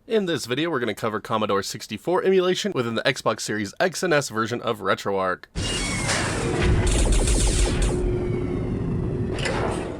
In this video, we're going to cover Commodore 64 emulation within the Xbox Series X and S version of Retroarch.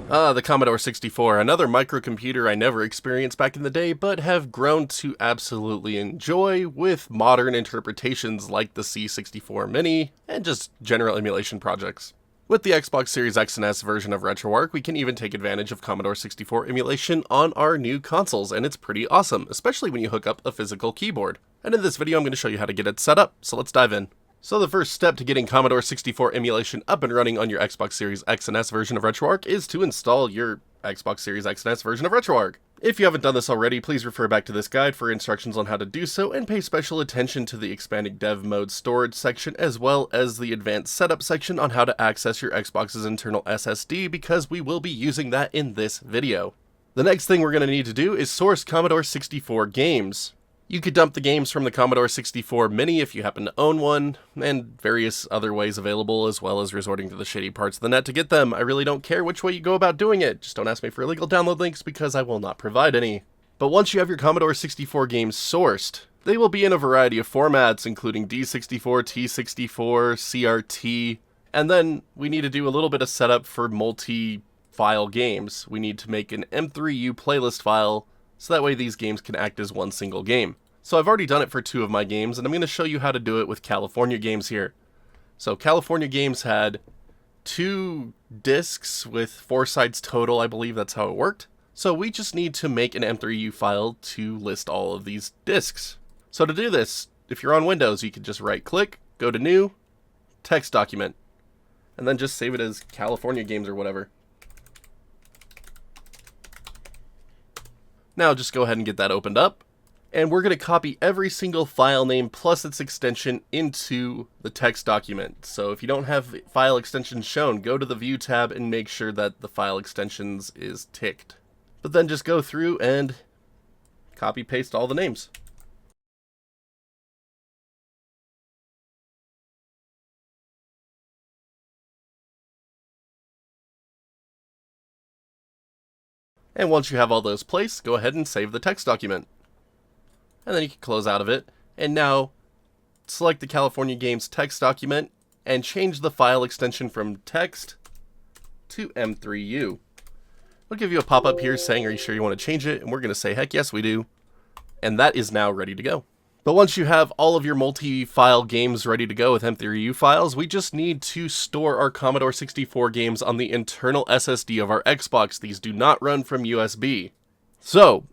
The Commodore 64, another microcomputer I never experienced back in the day, but have grown to absolutely enjoy with modern interpretations like the C64 Mini, and just general emulation projects. With the Xbox Series X and S version of Retroarch, we can even take advantage of Commodore 64 emulation on our new consoles, and it's pretty awesome, especially when you hook up a physical keyboard. And in this video, I'm going to show you how to get it set up, so let's dive in. So the first step to getting Commodore 64 emulation up and running on your Xbox Series X and S version of Retroarch is to install your Xbox Series X and S version of Retroarch. If you haven't done this already, please refer back to this guide for instructions on how to do so, and pay special attention to the expanding dev mode storage section as well as the advanced setup section on how to access your Xbox's internal SSD, because we will be using that in this video. The next thing we're going to need to do is source Commodore 64 games. You could dump the games from the Commodore 64 Mini if you happen to own one, and various other ways available, as well as resorting to the shady parts of the net to get them. I really don't care which way you go about doing it, just don't ask me for illegal download links because I will not provide any. But once you have your Commodore 64 games sourced, they will be in a variety of formats, including D64, T64, CRT, and then we need to do a little bit of setup for multi-file games. We need to make an M3U playlist file, so that way these games can act as one single game. So I've already done it for 2 of my games, and I'm going to show you how to do it with California Games here. So California Games had 2 discs with 4 sides total, I believe that's how it worked. So we just need to make an M3U file to list all of these discs. So to do this, if you're on Windows, you can just right click, go to New, Text Document, and then just save it as California Games or whatever. Now just go ahead and get that opened up, and we're going to copy every single file name plus its extension into the text document. So if you don't have file extensions shown, go to the View tab and make sure that the file extensions is ticked. But then just go through and copy paste all the names. And once you have all those placed, go ahead and save the text document. And then you can close out of it. And now, select the California Games text document and change the file extension from text to M3U. It'll give you a pop-up here saying, are you sure you want to change it? And we're going to say, heck yes, we do. And that is now ready to go. But once you have all of your multi-file games ready to go with M3U files, we just need to store our Commodore 64 games on the internal SSD of our Xbox. These do not run from USB. So,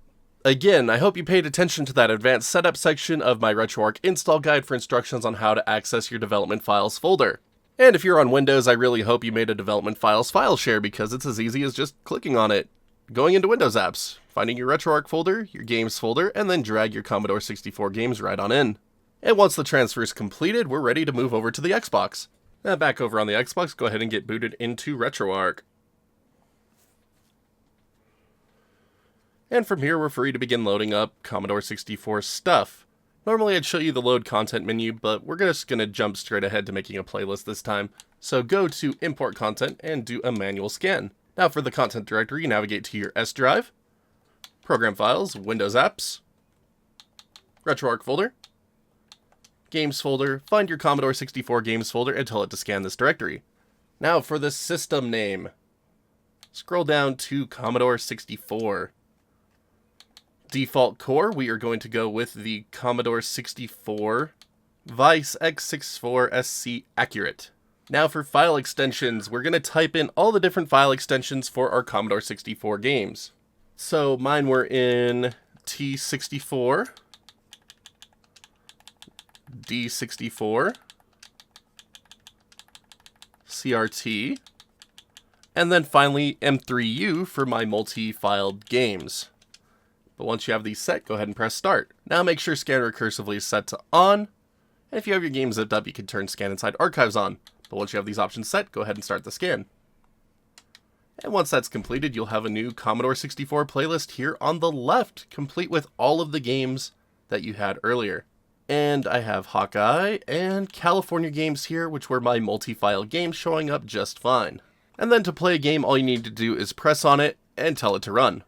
again, I hope you paid attention to that advanced setup section of my Retroarch install guide for instructions on how to access your development files folder. And if you're on Windows, I really hope you made a development files file share, because it's as easy as just clicking on it, going into Windows apps, finding your Retroarch folder, your games folder, and then drag your Commodore 64 games right on in. And once the transfer is completed, we're ready to move over to the Xbox. Now back over on the Xbox, go ahead and get booted into Retroarch. And from here, we're free to begin loading up Commodore 64 stuff. Normally I'd show you the load content menu, but we're just going to jump straight ahead to making a playlist this time. So go to Import Content and do a manual scan. Now for the content directory, navigate to your S drive, Program Files, Windows Apps, Retroarch folder, Games folder, find your Commodore 64 Games folder and tell it to scan this directory. Now for the system name, scroll down to Commodore 64. Default core, we are going to go with the Commodore 64 Vice X64 SC Accurate. Now for file extensions, we're going to type in all the different file extensions for our Commodore 64 games. So mine were in T64, D64, CRT, and then finally M3U for my multi-filed games. But once you have these set, go ahead and press start. Now make sure scan recursively is set to on, and if you have your game zipped up, you can turn scan inside archives on. But once you have these options set, go ahead and start the scan. And once that's completed, you'll have a new Commodore 64 playlist here on the left, complete with all of the games that you had earlier. And I have Hawkeye and California Games here, which were my multi-file games, showing up just fine. And then to play a game, all you need to do is press on it and tell it to run.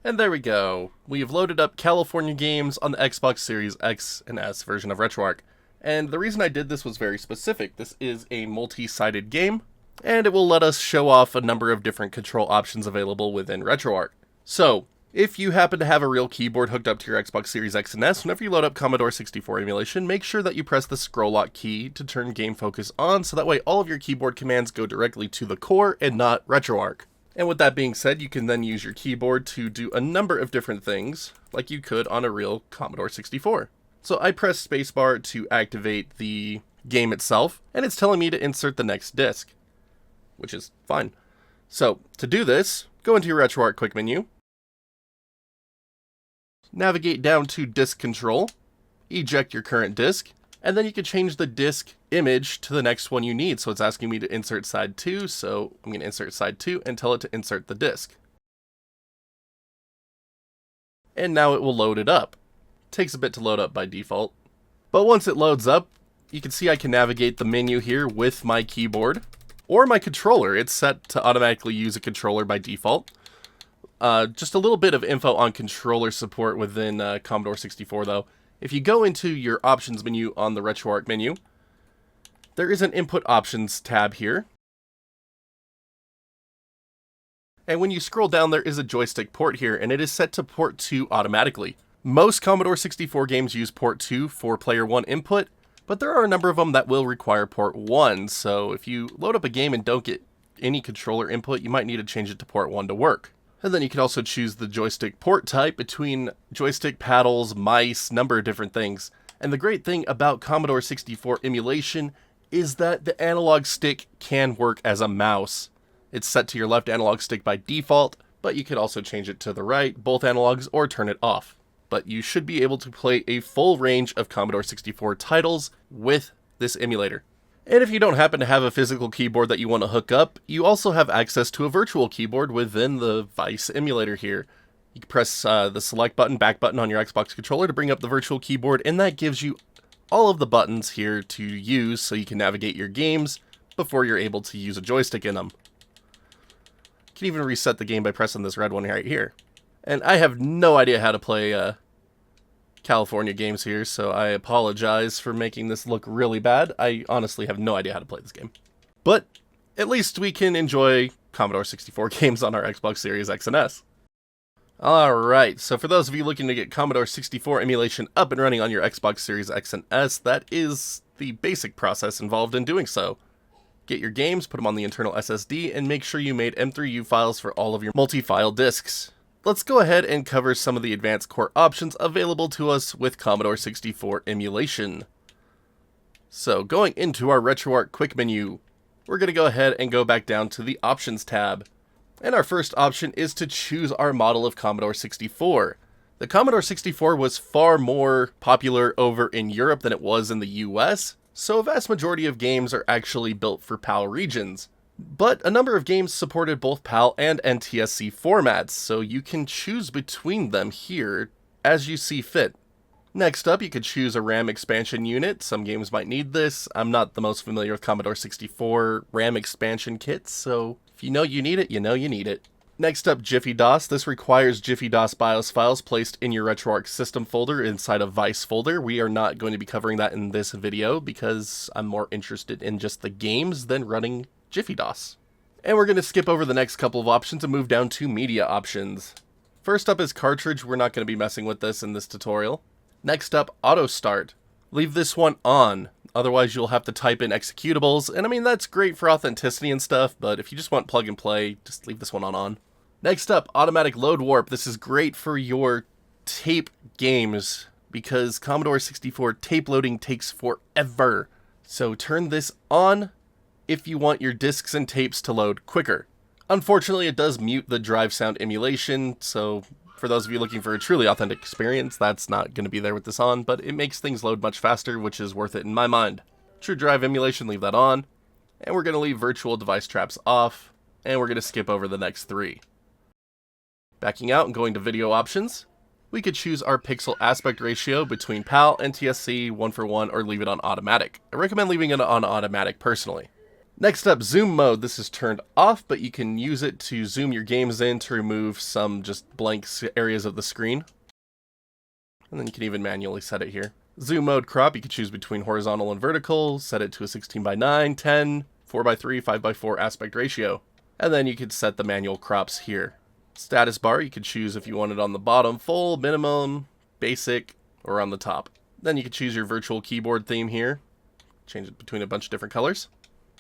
And there we go. We've loaded up California games on the Xbox Series X and S version of Retroarch. And the reason I did this was very specific. This is a multi-sided game, and it will let us show off a number of different control options available within Retroarch. So, if you happen to have a real keyboard hooked up to your Xbox Series X and S, whenever you load up Commodore 64 emulation, make sure that you press the scroll lock key to turn game focus on, so that way all of your keyboard commands go directly to the core and not Retroarch. And with that being said, you can then use your keyboard to do a number of different things, like you could on a real Commodore 64. So I press spacebar to activate the game itself, and it's telling me to insert the next disc, which is fine. So to do this, go into your Retroarch quick menu, navigate down to disk control, eject your current disk, and then you can change the disk image to the next one you need. So it's asking me to insert side 2, so I'm going to insert side 2 and tell it to insert the disk. And now it will load it up. Takes a bit to load up by default. But once it loads up, you can see I can navigate the menu here with my keyboard or my controller. It's set to automatically use a controller by default. Just a little bit of info on controller support within Commodore 64 though. If you go into your options menu on the Retroarch menu, there is an input options tab here. And when you scroll down, there is a joystick port here, and it is set to port 2 automatically. Most Commodore 64 games use port 2 for player 1 input, but there are a number of them that will require port 1, so if you load up a game and don't get any controller input, you might need to change it to port 1 to work. And then you can also choose the joystick port type between joystick, paddles, mice, number of different things. And the great thing about Commodore 64 emulation is that the analog stick can work as a mouse. It's set to your left analog stick by default, but you could also change it to the right, both analogs, or turn it off. But you should be able to play a full range of Commodore 64 titles with this emulator. And if you don't happen to have a physical keyboard that you want to hook up, you also have access to a virtual keyboard within the Vice emulator here. You can press the select button, back button on your Xbox controller to bring up the virtual keyboard, and that gives you all of the buttons here to use so you can navigate your games before you're able to use a joystick in them. You can even reset the game by pressing this red one right here. And I have no idea how to play California games here, so I apologize for making this look really bad. I honestly have no idea how to play this game. But at least we can enjoy Commodore 64 games on our Xbox Series X and S. Alright, so for those of you looking to get Commodore 64 emulation up and running on your Xbox Series X and S, that is the basic process involved in doing so. Get your games, put them on the internal SSD, and make sure you made M3U files for all of your multi-file disks. Let's go ahead and cover some of the advanced core options available to us with Commodore 64 emulation. So going into our Retroarch quick menu, we're going to go ahead and go back down to the options tab. And our first option is to choose our model of Commodore 64. The Commodore 64 was far more popular over in Europe than it was in the US, so a vast majority of games are actually built for PAL regions. But a number of games supported both PAL and NTSC formats, so you can choose between them here as you see fit. Next up, you could choose a RAM expansion unit. Some games might need this. I'm not the most familiar with Commodore 64 RAM expansion kits, so if you know you need it, you know you need it. Next up, Jiffy DOS. This requires Jiffy DOS BIOS files placed in your Retroarch system folder inside a Vice folder. We are not going to be covering that in this video because I'm more interested in just the games than running Jiffy DOS. And we're going to skip over the next couple of options and move down to media options. First up is cartridge. We're not going to be messing with this in this tutorial. Next up, auto start. Leave this one on, otherwise you'll have to type in executables, and I mean that's great for authenticity and stuff, but if you just want plug and play, just leave this one on. Next up, automatic load warp. This is great for your tape games because Commodore 64 tape loading takes forever. So turn this on if you want your discs and tapes to load quicker. Unfortunately, it does mute the drive sound emulation, so for those of you looking for a truly authentic experience, that's not going to be there with this on, but it makes things load much faster, which is worth it in my mind. True drive emulation, leave that on, and we're going to leave virtual device traps off, and we're going to skip over the next three. Backing out and going to video options, we could choose our pixel aspect ratio between PAL and NTSC 1:1 or leave it on automatic. I recommend leaving it on automatic personally. Next up, zoom mode. This is turned off, but you can use it to zoom your games in to remove some just blank areas of the screen. And then you can even manually set it here. Zoom mode crop, you can choose between horizontal and vertical, set it to a 16:9, 10, 4:3, 5:4 aspect ratio. And then you could set the manual crops here. Status bar, you could choose if you want it on the bottom, full, minimum, basic, or on the top. Then you can choose your virtual keyboard theme here. Change it between a bunch of different colors.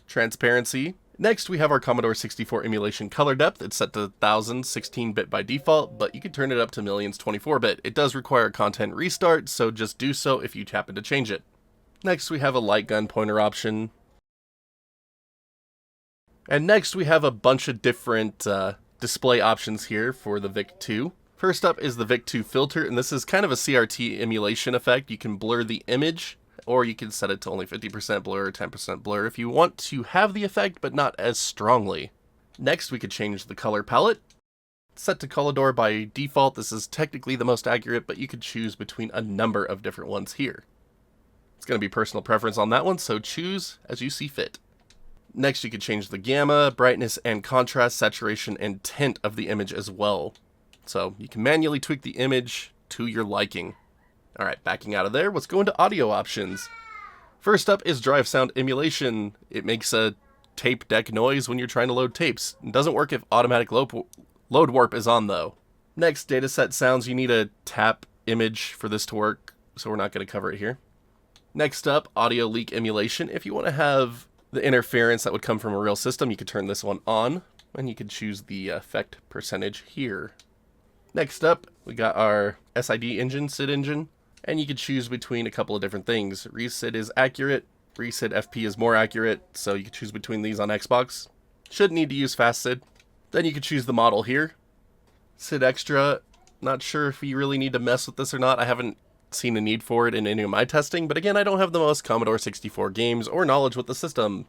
Transparency. Next, we have our Commodore 64 emulation color depth. It's set to 1000, 16-bit by default, but you can turn it up to millions, 24-bit. It does require a content restart, so just do so if you happen to change it. Next, we have a light gun pointer option. And next, we have a bunch of different display options here for the VIC-2. First up is the VIC-2 filter, and this is kind of a CRT emulation effect. You can blur the image, or you can set it to only 50% blur or 10% blur if you want to have the effect, but not as strongly. Next, we could change the color palette. Set to Commodore by default. This is technically the most accurate, but you could choose between a number of different ones here. It's going to be personal preference on that one, so choose as you see fit. Next, you could change the gamma, brightness, and contrast, saturation, and tint of the image as well. So you can manually tweak the image to your liking. Alright, backing out of there, let's go into audio options. First up is drive sound emulation. It makes a tape deck noise when you're trying to load tapes. It doesn't work if automatic load warp is on though. Next, dataset sounds. You need a tap image for this to work, so we're not going to cover it here. Next up, audio leak emulation. If you want to have the interference that would come from a real system, you could turn this one on, and you could choose the effect percentage here. Next up, we got our Sid Engine, Sid Engine, and you could choose between a couple of different things. Resid is accurate, Resid FP is more accurate, so you could choose between these on Xbox. Shouldn't need to use fast Sid. Then you could choose the model here. Sid Extra, not sure if you really need to mess with this or not. I haven't seen a need for it in any of my testing, but again, I don't have the most Commodore 64 games or knowledge with the system.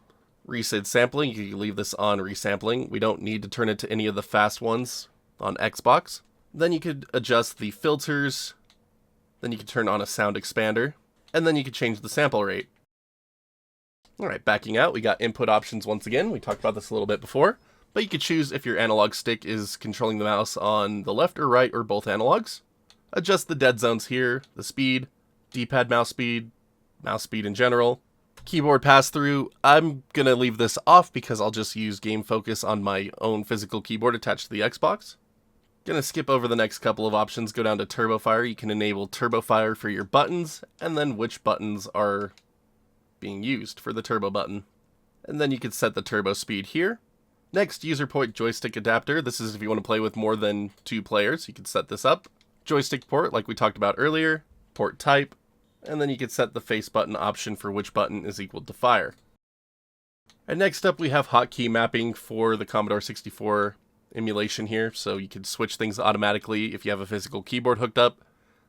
Resid sampling, you can leave this on resampling. We don't need to turn it to any of the fast ones on Xbox. Then you could adjust the filters. Then you can turn on a sound expander, and then you can change the sample rate. Alright, backing out, we got input options once again. We talked about this a little bit before, but you could choose if your analog stick is controlling the mouse on the left or right or both analogs. Adjust the dead zones here, the speed, D-pad mouse speed in general. Keyboard pass-through, I'm going to leave this off because I'll just use Game Focus on my own physical keyboard attached to the Xbox. Gonna skip over the next couple of options, go down to Turbo Fire. You can enable Turbo Fire for your buttons, and then which buttons are being used for the turbo button. And then you can set the turbo speed here. Next, user port joystick adapter. This is if you want to play with more than 2 players, you can set this up. Joystick port, like we talked about earlier, port type, and then you can set the face button option for which button is equal to fire. And next up we have hotkey mapping for the Commodore 64 emulation here, so you can switch things automatically if you have a physical keyboard hooked up.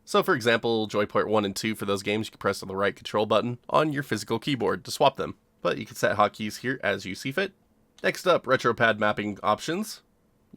So for example, Joyport 1 and 2 for those games, you can press the right control button on your physical keyboard to swap them. But you can set hotkeys here as you see fit. Next up, RetroPad mapping options.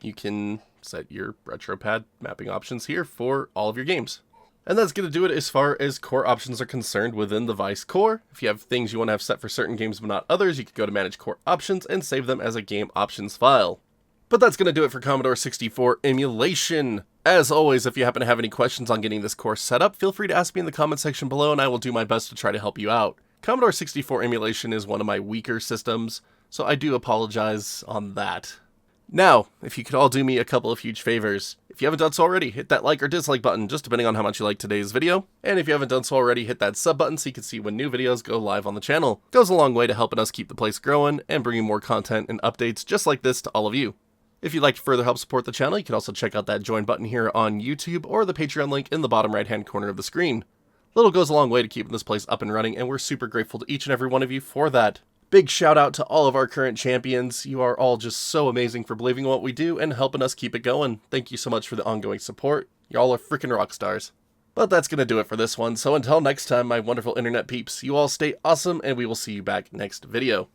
You can set your RetroPad mapping options here for all of your games. And that's going to do it as far as core options are concerned within the Vice core. If you have things you want to have set for certain games but not others, you can go to Manage Core Options and save them as a game options file. But that's going to do it for Commodore 64 emulation. As always, if you happen to have any questions on getting this course set up, feel free to ask me in the comment section below and I will do my best to try to help you out. Commodore 64 emulation is one of my weaker systems, so I do apologize on that. Now, if you could all do me a couple of huge favors. If you haven't done so already, hit that like or dislike button, just depending on how much you like today's video. And if you haven't done so already, hit that sub button so you can see when new videos go live on the channel. It goes a long way to helping us keep the place growing and bringing more content and updates just like this to all of you. If you'd like to further help support the channel, you can also check out that join button here on YouTube or the Patreon link in the bottom right hand corner of the screen. Little goes a long way to keeping this place up and running, and we're super grateful to each and every one of you for that. Big shout out to all of our current champions. You are all just so amazing for believing in what we do and helping us keep it going. Thank you so much for the ongoing support. Y'all are freaking rock stars. But that's going to do it for this one, so until next time, my wonderful internet peeps, you all stay awesome, and we will see you back next video.